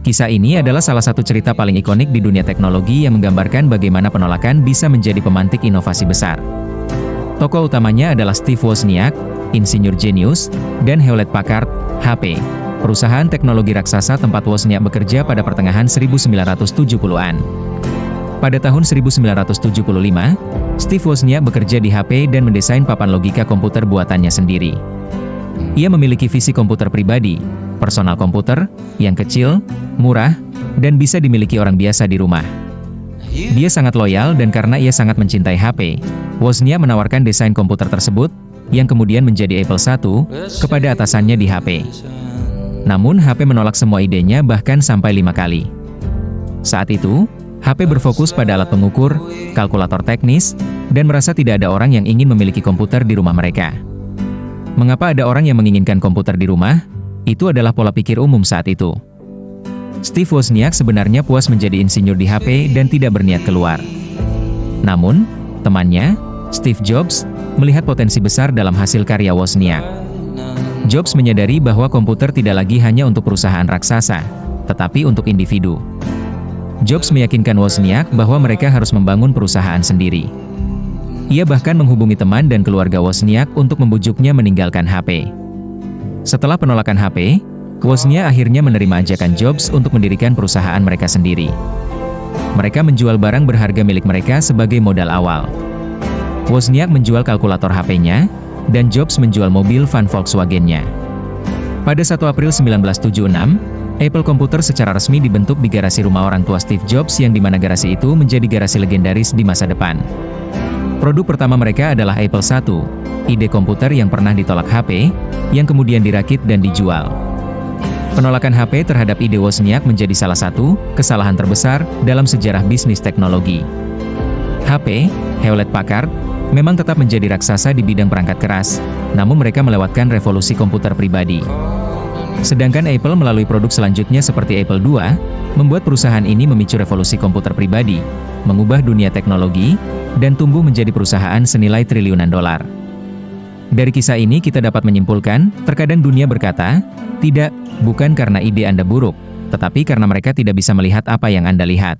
Kisah ini adalah salah satu cerita paling ikonik di dunia teknologi yang menggambarkan bagaimana penolakan bisa menjadi pemantik inovasi besar. Tokoh utamanya adalah Steve Wozniak, insinyur jenius, dan Hewlett-Packard, HP, perusahaan teknologi raksasa tempat Wozniak bekerja pada pertengahan 1970-an. Pada tahun 1975, Steve Wozniak bekerja di HP dan mendesain papan logika komputer buatannya sendiri. Ia memiliki visi komputer pribadi, personal komputer, yang kecil, murah, dan bisa dimiliki orang biasa di rumah. Dia sangat loyal dan karena ia sangat mencintai HP, Wozniak menawarkan desain komputer tersebut, yang kemudian menjadi Apple I, kepada atasannya di HP. Namun HP menolak semua idenya bahkan sampai 5 kali. Saat itu, HP berfokus pada alat pengukur, kalkulator teknis, dan merasa tidak ada orang yang ingin memiliki komputer di rumah mereka. Mengapa ada orang yang menginginkan komputer di rumah? Itu adalah pola pikir umum saat itu. Steve Wozniak sebenarnya puas menjadi insinyur di HP dan tidak berniat keluar. Namun, temannya, Steve Jobs, melihat potensi besar dalam hasil karya Wozniak. Jobs menyadari bahwa komputer tidak lagi hanya untuk perusahaan raksasa, tetapi untuk individu. Jobs meyakinkan Wozniak bahwa mereka harus membangun perusahaan sendiri. Ia bahkan menghubungi teman dan keluarga Wozniak untuk membujuknya meninggalkan HP. Setelah penolakan HP, Wozniak akhirnya menerima ajakan Jobs untuk mendirikan perusahaan mereka sendiri. Mereka menjual barang berharga milik mereka sebagai modal awal. Wozniak menjual kalkulator HP-nya, dan Jobs menjual mobil van Volkswagen-nya. Pada 1 April 1976, Apple Computer secara resmi dibentuk di garasi rumah orang tua Steve Jobs yang dimana garasi itu menjadi garasi legendaris di masa depan. Produk pertama mereka adalah Apple I, ide komputer yang pernah ditolak HP, yang kemudian dirakit dan dijual. Penolakan HP terhadap ide Wozniak menjadi salah satu kesalahan terbesar dalam sejarah bisnis teknologi. HP, Hewlett-Packard, memang tetap menjadi raksasa di bidang perangkat keras, namun mereka melewatkan revolusi komputer pribadi. Sedangkan Apple melalui produk selanjutnya seperti Apple II, membuat perusahaan ini memicu revolusi komputer pribadi, mengubah dunia teknologi, dan tumbuh menjadi perusahaan senilai triliunan dolar. Dari kisah ini kita dapat menyimpulkan, terkadang dunia berkata, tidak, bukan karena ide Anda buruk, tetapi karena mereka tidak bisa melihat apa yang Anda lihat.